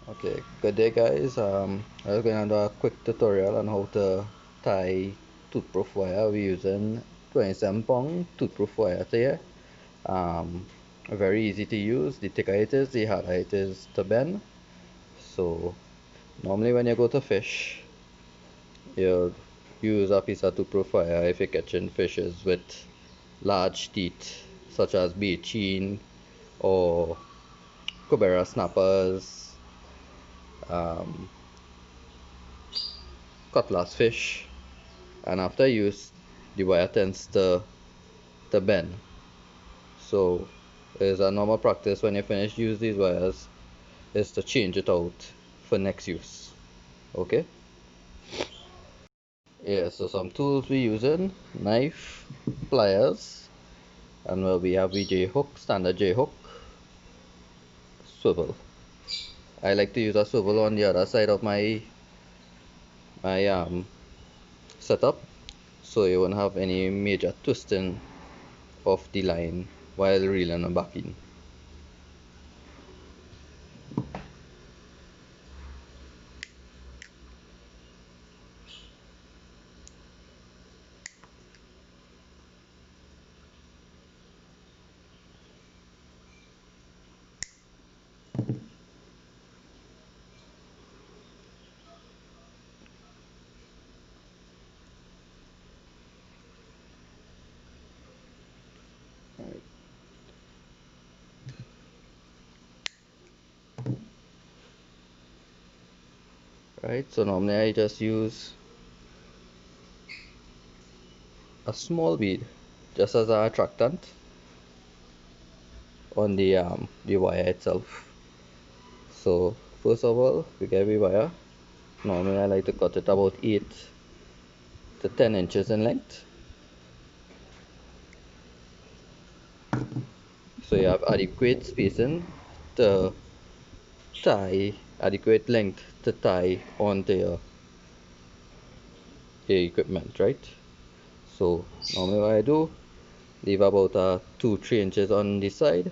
Okay, good day guys. I'm going to do a quick tutorial on how to tie toothproof wire. We're using 27 pound toothproof wire here. Very easy to use. The thicker it is, the harder it is to bend. So normally when you go to fish, you use a piece of toothproof wire if you're catching fishes with large teeth, such as beachin or cobera snappers, um, cutlass fish. And after use, the wire tends to bend. So it's a normal practice when you finish use these wires is to change it out for next use. Okay. Yeah, so some tools we using: knife, pliers, and well, we have J hook, standard J hook, swivel. I like to use a swivel on the other side of my setup, so you won't have any major twisting of the line while reeling and backing. Right, so normally I just use a small bead just as an attractant on the wire itself. So first of all, we get the wire. Normally I like to cut it about 8 to 10 inches in length, so you have adequate spacing to tie, adequate length to tie onto your equipment, right? So normally what I do, leave about 2-3 inches on the side,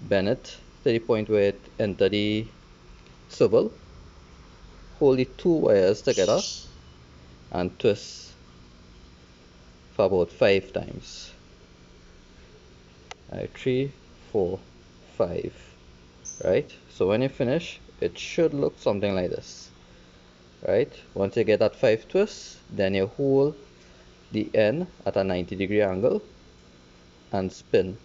bend it to the point where it enter the swivel, hold the two wires together and twist for about 5 times. Right, 3, 4, 5. Right, so when you finish, it should look something like this. Right, once you get that 5 twists, then you hold the end at a 90-degree angle and spin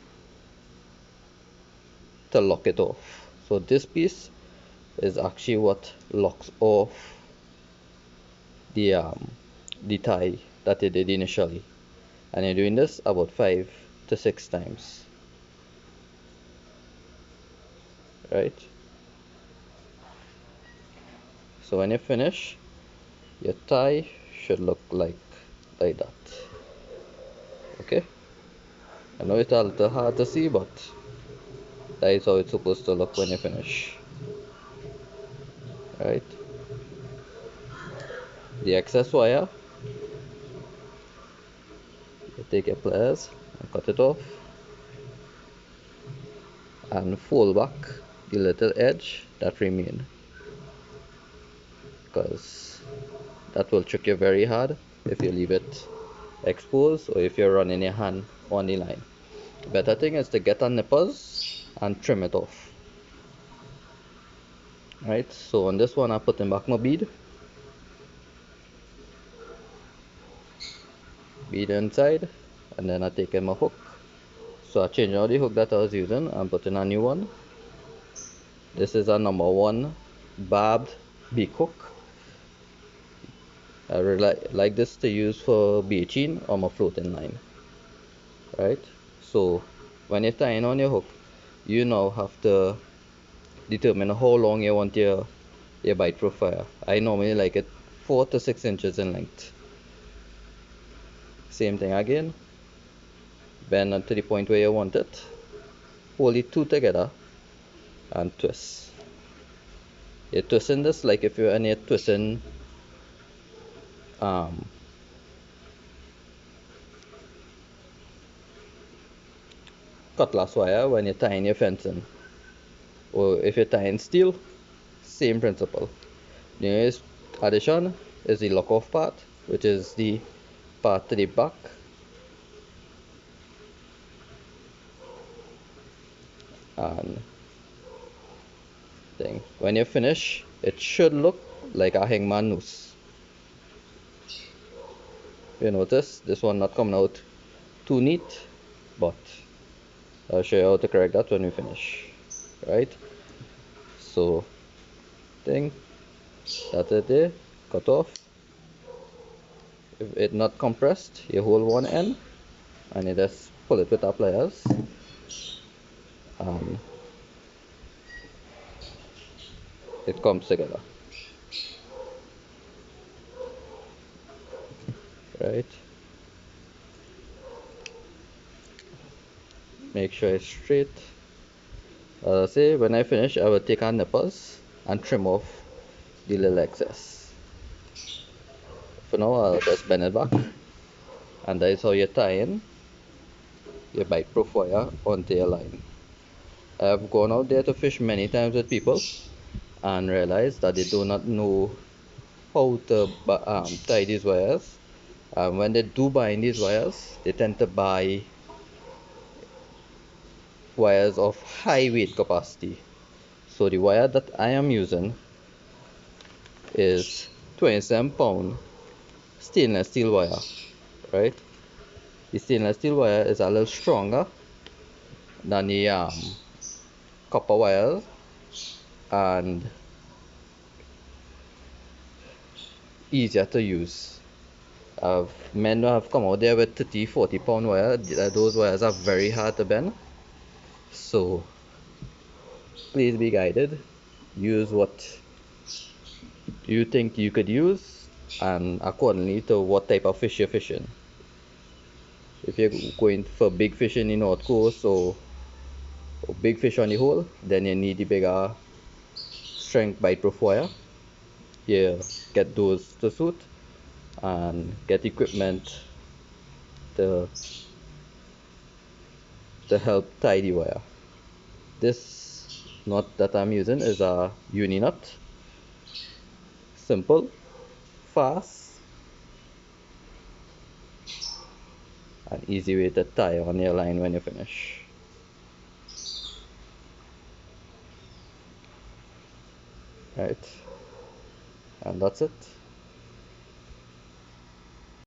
to lock it off. So this piece is actually what locks off the um, the tie that you did initially, and you're doing this about 5 to 6 times. Right, so when you finish, your tie should look like that. Okay, I know it's a little hard to see, but that is how it's supposed to look when you finish. Right, the excess wire, you take your pliers and cut it off and fold back the little edge that remain, because that will trick you very hard if you leave it exposed or if you're running your hand on the line. Better thing is to get a nippers and trim it off. Right, so on this one I'm putting back my bead inside, and then I take in my hook. So I change out the hook that I was using and put in a new one. This is a number 1 barbed beak hook. I really like this to use for beaching or my floating line. Right, so when you're tying on your hook, you now have to determine how long you want your bite profile. I normally like it 4 to 6 inches in length. Same thing again, bend to the point where you want it, hold the two together and twist. You're twisting this like if you're twisting um, cutlass wire when you're tying your fencing, or if you're tying steel, same principle. The nearest addition is the lock off part, which is the part to the back, and thing. When you finish, it should look like a hangman noose. You notice this one not coming out too neat, but I'll show you how to correct that when we finish. Right? So thing, that's it there, cut off. If it not compressed, you hold one end and you just pull it with our pliers, and it comes together. Right? Make sure it's straight. As I say, when I finish, I will take our nippers and trim off the little excess. For now, I'll just bend it back, and that is how you tie in your bite proof wire onto your line. I've gone out there to fish many times with people and realized that they do not know how to tie these wires. When they do buy in these wires, they tend to buy wires of high weight capacity. So the wire that I am using is 27-pound stainless steel wire, right? The stainless steel wire is a little stronger than the copper wire, and easier to use. Men have come out there with 30-40 pound wire. Those wires are very hard to bend, so please be guided. Use what you think you could use, and accordingly to what type of fish you're fishing. If you're going for big fish in the north coast, or big fish on the whole, then you need the bigger strength bite proof wire. Yeah, get those to suit, and get equipment to help tie the wire. This knot that I'm using is a uni knot. Simple, fast, and easy way to tie on your line when you finish. Right, and that's it.